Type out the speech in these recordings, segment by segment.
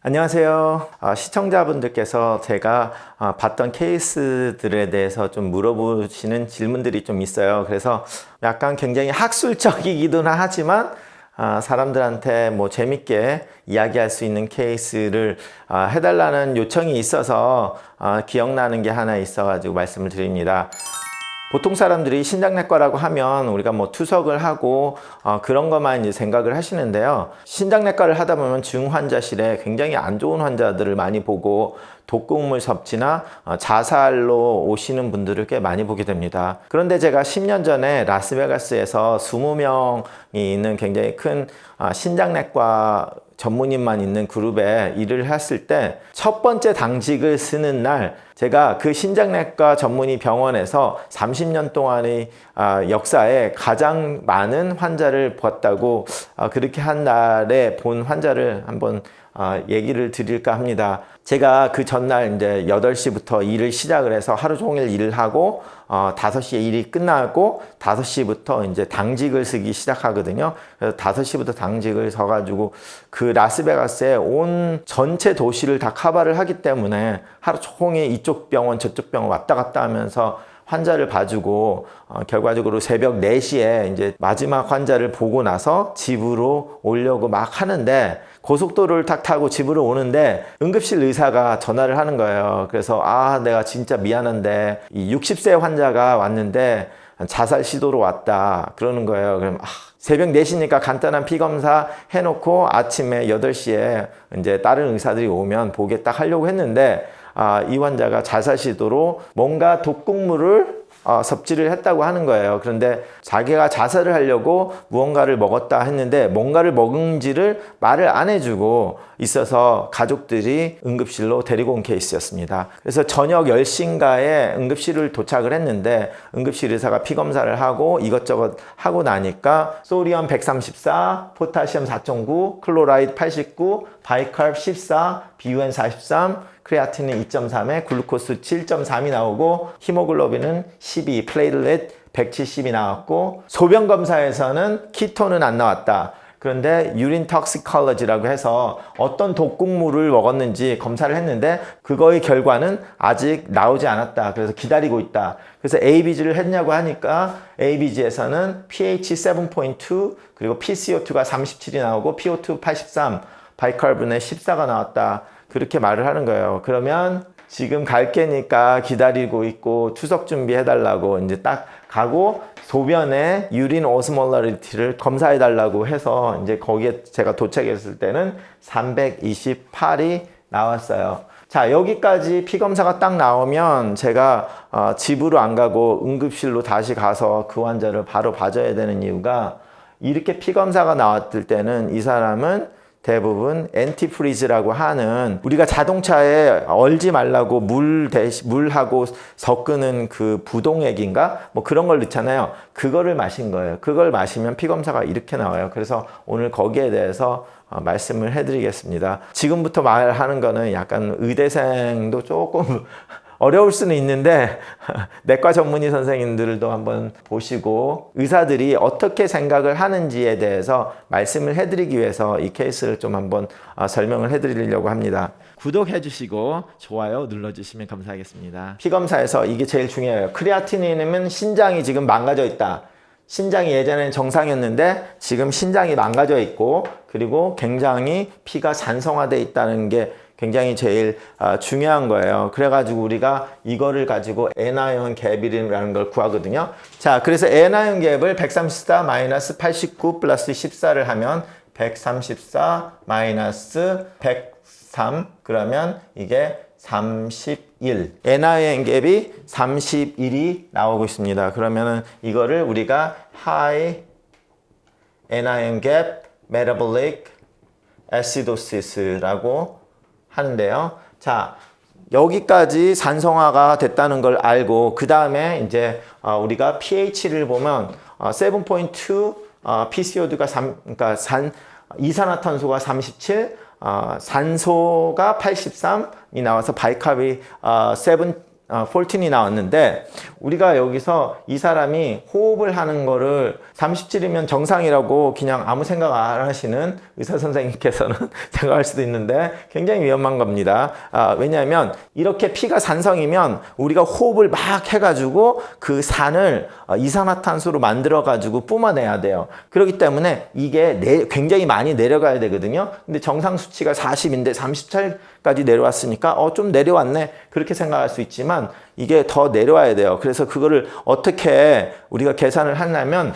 안녕하세요. 시청자분들께서 제가 봤던 케이스들에 대해서 좀 물어보시는 질문들이 좀 있어요. 그래서 약간 굉장히 학술적이기도 하지만 사람들한테 뭐 재밌게 이야기할 수 있는 케이스를 해달라는 요청이 있어서 기억나는 게 하나 있어가지고 말씀을 드립니다. 보통 사람들이 신장내과라고 하면 우리가 뭐 투석을 하고 그런 것만 이제 생각을 하시는데요. 신장내과를 하다 보면 중환자실에 굉장히 안 좋은 환자들을 많이 보고 독극물 섭취나 자살로 오시는 분들을 꽤 많이 보게 됩니다. 그런데 제가 10년 전에 라스베가스에서 20명이 있는 굉장히 큰 신장내과 전문의만 있는 그룹에 일을 했을 때 첫 번째 당직을 쓰는 날 제가 그 신장내과 전문의 병원에서 30년 동안의 역사에 가장 많은 환자를 봤다고 그렇게 한 날에 본 환자를 한번 얘기를 드릴까 합니다. 제가 그 전날 이제 8시부터 일을 시작을 해서 하루 종일 일을 하고 5시에 일이 끝나고 5시부터 이제 당직을 쓰기 시작하거든요. 그래서 5시부터 당직을 서가지고 그 라스베가스의 온 전체 도시를 다 커버를 하기 때문에 하루 종일 이쪽 병원 저쪽 병원 왔다 갔다 하면서 환자를 봐주고 결과적으로 새벽 4시에 이제 마지막 환자를 보고 나서 집으로 오려고 막 하는데 고속도로를 탁 타고 집으로 오는데 응급실 의사가 전화를 하는 거예요. 그래서 내가 진짜 미안한데 이 60세 환자가 왔는데 자살 시도로 왔다 그러는 거예요. 그럼 새벽 4시니까 간단한 피검사 해놓고 아침에 8시에 이제 다른 의사들이 오면 보게 딱 하려고 했는데 이 환자가 자살 시도로 뭔가 독극물을 섭취를 했다고 하는 거예요. 그런데 자기가 자살을 하려고 무언가를 먹었다 했는데 뭔가를 먹은지를 말을 안 해주고 있어서 가족들이 응급실로 데리고 온 케이스였습니다. 그래서 저녁 10시인가에 응급실을 도착을 했는데 응급실 의사가 피검사를 하고 이것저것 하고 나니까 소디엄 134, 포타시엄 4.9, 클로라이드 89, 바이칼 14, BUN 43, 크레아틴은 2.3에 글루코스 7.3이 나오고 히모글로빈은 12, 플레이틀렛 170이 나왔고 소변 검사에서는 키톤은 안 나왔다. 그런데 유린 톡시콜로지라고 해서 어떤 독극물을 먹었는지 검사를 했는데 그거의 결과는 아직 나오지 않았다. 그래서 기다리고 있다. 그래서 ABG를 했냐고 하니까 ABG에서는 pH 7.2 그리고 PCO2가 37이 나오고 PO2 83, 바이카르보넷 14가 나왔다. 그렇게 말을 하는 거예요. 그러면 지금 갈 게니까 기다리고 있고 투석 준비해달라고 이제 딱 가고 소변에 유린 오스몰라리티를 검사해달라고 해서 이제 거기에 제가 도착했을 때는 328이 나왔어요. 자, 여기까지 피검사가 딱 나오면 제가 집으로 안 가고 응급실로 다시 가서 그 환자를 바로 봐줘야 되는 이유가 이렇게 피검사가 나왔을 때는 이 사람은 대부분 엔티프리즈라고 하는 우리가 자동차에 얼지 말라고 물하고 섞는 그 부동액인가 뭐 그런 걸 넣잖아요. 그거를 마신 거예요. 그걸 마시면 피검사가 이렇게 나와요. 그래서 오늘 거기에 대해서 말씀을 해드리겠습니다. 지금부터 말하는 거는 약간 의대생도 조금 어려울 수는 있는데 내과 전문의 선생님들도 한번 보시고 의사들이 어떻게 생각을 하는지에 대해서 말씀을 해드리기 위해서 이 케이스를 좀 한번 설명을 해드리려고 합니다. 구독해 주시고 좋아요 눌러주시면 감사하겠습니다. 피검사에서 이게 제일 중요해요. 크레아티닌은 신장이 지금 망가져 있다. 신장이 예전에는 정상이었는데 지금 신장이 망가져 있고 그리고 굉장히 피가 산성화되어 있다는 게 굉장히 제일 중요한 거예요. 그래가지고 우리가 이거를 가지고 애나이온 갭이라는 걸 구하거든요. 자, 그래서 애나이온 갭을 134 마이너스 89 플러스 14를 하면 134 마이너스 103 그러면 이게 31. 애나이온 갭이 31이 나오고 있습니다. 그러면은 이거를 우리가 high 애나이온 갭 metabolic acidosis라고 하는데요. 자, 여기까지 산성화가 됐다는 걸 알고 그 다음에 이제 우리가 pH를 보면 7.2 PCO2가 3 그러니까 이산화탄소가 37 산소가 83이 나와서 바이캅이 14이 나왔는데 우리가 여기서 이 사람이 호흡을 하는 거를 37이면 정상이라고 그냥 아무 생각 안 하시는 의사 선생님께서는 생각할 수도 있는데 굉장히 위험한 겁니다. 왜냐하면 이렇게 피가 산성이면 우리가 호흡을 막 해가지고 그 산을 이산화탄소로 만들어가지고 뿜어내야 돼요. 그렇기 때문에 이게 굉장히 많이 내려가야 되거든요. 근데 정상 수치가 40인데 37까지 내려왔으니까 좀 내려왔네 그렇게 생각할 수 있지만 이게 더 내려와야 돼요. 그래서 그거를 어떻게 우리가 계산을 하냐면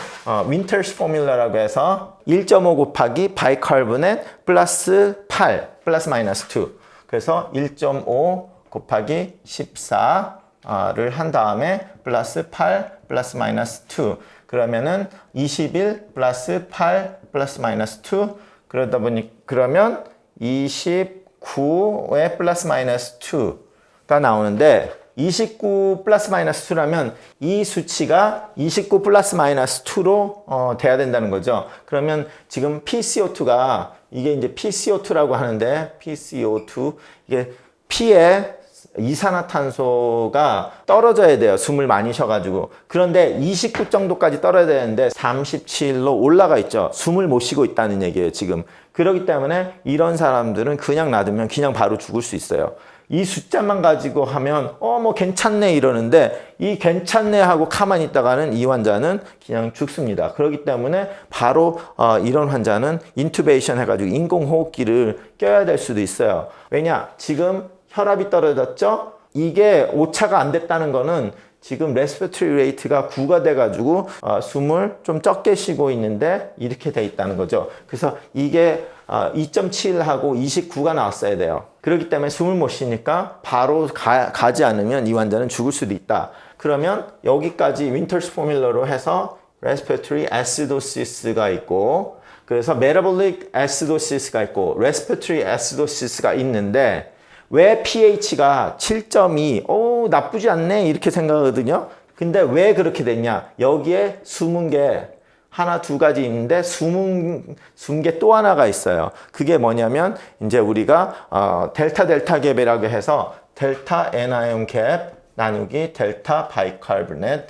윈터스 포뮬러라고 해서 1.5 곱하기 바이카르보넷 플러스 8 플러스 마이너스 2 그래서 1.5 곱하기 14를 한 다음에 플러스 8 플러스 마이너스 2 그러면은 21 플러스 8 플러스 마이너스 2 그러다 보니 그러면 29에 플러스 마이너스 2가 나오는데 29 플러스 마이너스 2라면 이 수치가 29 플러스 마이너스 2로 돼야 된다는 거죠. 그러면 지금 PCO2가 이게 이제 PCO2라고 하는데 PCO2 이게 피에 이산화탄소가 떨어져야 돼요. 숨을 많이 쉬어가지고. 그런데 29 정도까지 떨어져야 되는데 37로 올라가 있죠. 숨을 못 쉬고 있다는 얘기예요, 지금. 그렇기 때문에 이런 사람들은 그냥 놔두면 그냥 바로 죽을 수 있어요. 이 숫자만 가지고 하면 뭐 괜찮네 이러는데 이 괜찮네 하고 가만히 있다가는 이 환자는 그냥 죽습니다. 그렇기 때문에 바로 이런 환자는 인투베이션 해가지고 인공호흡기를 껴야 될 수도 있어요. 왜냐? 지금 혈압이 떨어졌죠? 이게 오차가 안 됐다는 거는 지금 레스피레이터리 레이트가 9가 돼가지고 숨을 좀 적게 쉬고 있는데 이렇게 돼 있다는 거죠. 그래서 이게 2.7하고 29가 나왔어야 돼요. 그렇기 때문에 숨을 못 쉬니까 바로 가지 않으면 이 환자는 죽을 수도 있다. 그러면 여기까지 윈터스 포뮬러로 해서 레스피레이터리 애시도시스가 있고 그래서 메타볼릭 애시도시스가 있고 레스피레이터리 애시도시스가 있는데 왜 pH가 7.2 나쁘지 않네 이렇게 생각하거든요. 근데 왜 그렇게 됐냐? 여기에 숨은 게 하나 두 가지 있는데 숨은 게 또 하나가 있어요. 그게 뭐냐면 이제 우리가 델타 갭이라고 해서 델타 애나이온 갭 나누기 델타 바이카르보넷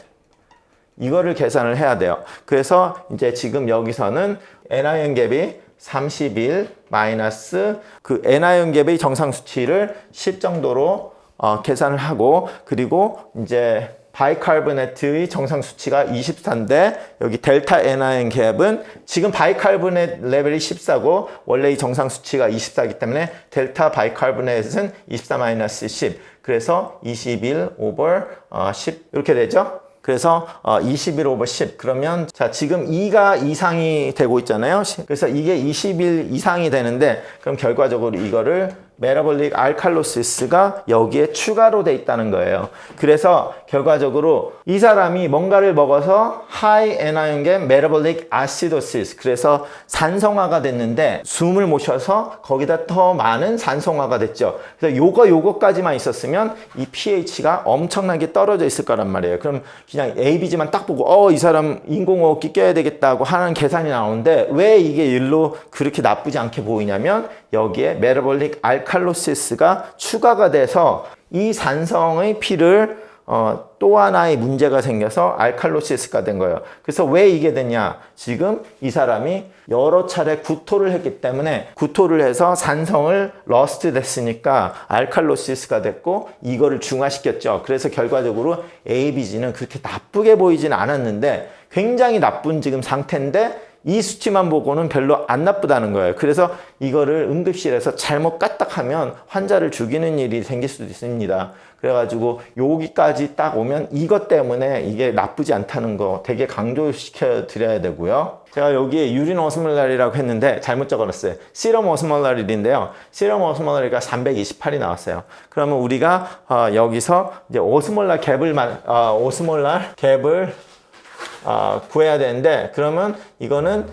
이거를 계산을 해야 돼요. 그래서 이제 지금 여기서는 애나이온 갭이 31 마이너스 그 애나이온 갭의 정상 수치를 10 정도로 계산을 하고 그리고 이제 바이카르보네트의 정상 수치가 24인데 여기 델타 애나이온 갭은 지금 바이카르보넷 레벨이 14고 원래 이 정상 수치가 24이기 때문에 델타 바이카르보넷은 24 마이너스 10 그래서 21 오버 10 이렇게 되죠. 그래서 21 오버 10 그러면 자 지금 2가 이상이 되고 있잖아요. 그래서 이게 21 이상이 되는데 그럼 결과적으로 이거를 메타볼릭 알칼로시스가 여기에 추가로 돼 있다는 거예요. 그래서 결과적으로 이 사람이 뭔가를 먹어서 하이 애나이온 갭 메타볼릭 아시도시스 그래서 산성화가 됐는데 숨을 못 쉬어서 거기다 더 많은 산성화가 됐죠. 그래서 요거까지만 있었으면 이 pH가 엄청나게 떨어져 있을 거란 말이에요. 그럼 그냥 ABG만 딱 보고 이 사람 인공호흡기 껴야 되겠다고 하는 계산이 나오는데 왜 이게 일로 그렇게 나쁘지 않게 보이냐면 여기에 메타볼릭 알칼로시스가 추가가 돼서 이 산성의 피를 또 하나의 문제가 생겨서 알칼로시스가 된 거예요. 그래서 왜 이게 됐냐? 지금 이 사람이 여러 차례 구토를 했기 때문에 구토를 해서 산성을 러스트 됐으니까 알칼로시스가 됐고 이거를 중화시켰죠. 그래서 결과적으로 ABG는 그렇게 나쁘게 보이지는 않았는데 굉장히 나쁜 지금 상태인데 이 수치만 보고는 별로 안 나쁘다는 거예요. 그래서 이거를 응급실에서 잘못 까딱하면 환자를 죽이는 일이 생길 수도 있습니다. 그래가지고 여기까지 딱 오면 이것 때문에 이게 나쁘지 않다는 거 되게 강조시켜 드려야 되고요. 제가 여기에 유린 오스몰라리라고 했는데 잘못 적어놨어요. 시럼 오스몰라리인데요. 시럼 오스몰라리가 328이 나왔어요. 그러면 우리가 여기서 이제 오스몰라 갭을 구해야 되는데 그러면 이거는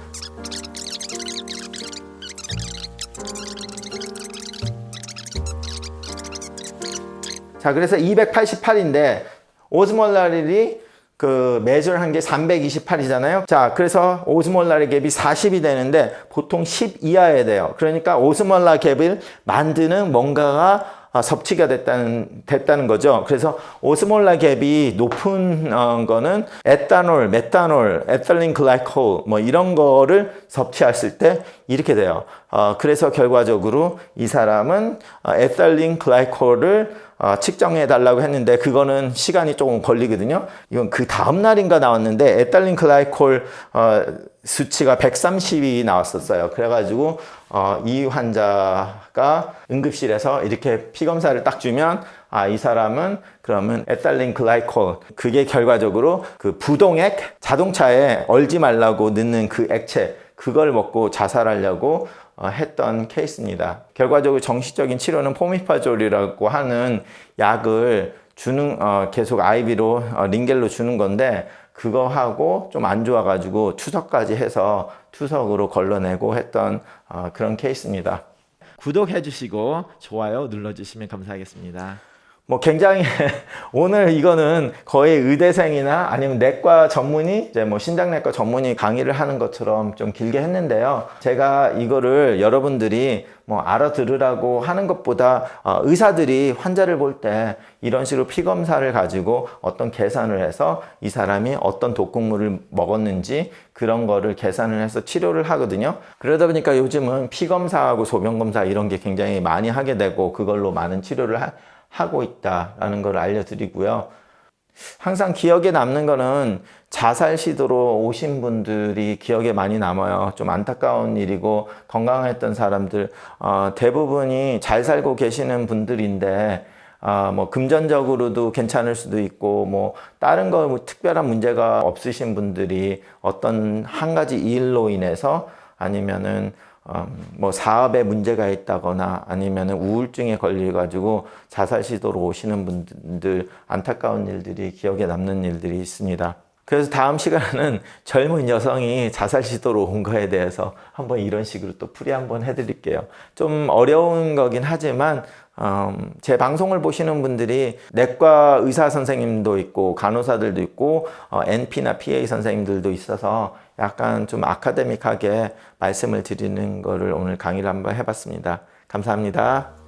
자 그래서 288인데 오스몰라릴이 그 메저한 게 328이잖아요. 자 그래서 오스몰라리 갭이 40이 되는데 보통 10 이하여야 돼요. 그러니까 오스몰라 갭을 만드는 뭔가가 섭취가 됐다는 거죠. 그래서 오스몰라 갭이 높은 거는 에탄올, 메탄올, 에틸린 글라이콜 뭐 이런 거를 섭취했을 때 이렇게 돼요. 그래서 결과적으로 이 사람은 에틸린 글라이콜을 측정해 달라고 했는데 그거는 시간이 조금 걸리거든요. 이건 그 다음 날인가 나왔는데 에틸린 글라이콜 수치가 130이 나왔었어요. 그래가지고 이 환자가 응급실에서 이렇게 피 검사를 딱 주면 이 사람은 그러면 에틸린 글라이콜, 그게 결과적으로 그 부동액, 자동차에 얼지 말라고 넣는 그 액체, 그걸 먹고 자살하려고 했던 케이스입니다. 결과적으로 정식적인 치료는 포미파졸이라고 하는 약을 주는 계속 IV로 링겔로 주는 건데 그거 하고 좀 안 좋아가지고 투석까지 해서 투석으로 걸러내고 했던 그런 케이스입니다. 구독해 주시고 좋아요 눌러주시면 감사하겠습니다. 뭐 굉장히 오늘 이거는 거의 의대생이나 아니면 내과 전문의, 이제 뭐 신장내과 전문의 강의를 하는 것처럼 좀 길게 했는데요. 제가 이거를 여러분들이 뭐 알아들으라고 하는 것보다 의사들이 환자를 볼 때 이런 식으로 피 검사를 가지고 어떤 계산을 해서 이 사람이 어떤 독극물을 먹었는지 그런 거를 계산을 해서 치료를 하거든요. 그러다 보니까 요즘은 피 검사하고 소변 검사 이런 게 굉장히 많이 하게 되고 그걸로 많은 치료를 하고 있다라는 걸 알려드리고요. 항상 기억에 남는 거는 자살 시도로 오신 분들이 기억에 많이 남아요. 좀 안타까운 일이고 건강했던 사람들 대부분이 잘 살고 계시는 분들인데 뭐 금전적으로도 괜찮을 수도 있고 뭐 다른 거 뭐 특별한 문제가 없으신 분들이 어떤 한 가지 일로 인해서 아니면은 뭐 사업에 문제가 있다거나 아니면은 우울증에 걸려가지고 자살 시도로 오시는 분들 안타까운 일들이 기억에 남는 일들이 있습니다. 그래서 다음 시간에는 젊은 여성이 자살 시도로 온 거에 대해서 한번 이런 식으로 또 풀이 한번 해드릴게요. 좀 어려운 거긴 하지만 제 방송을 보시는 분들이 내과 의사 선생님도 있고 간호사들도 있고 NP나 PA 선생님들도 있어서 약간 좀 아카데믹하게 말씀을 드리는 거를 오늘 강의를 한번 해봤습니다. 감사합니다.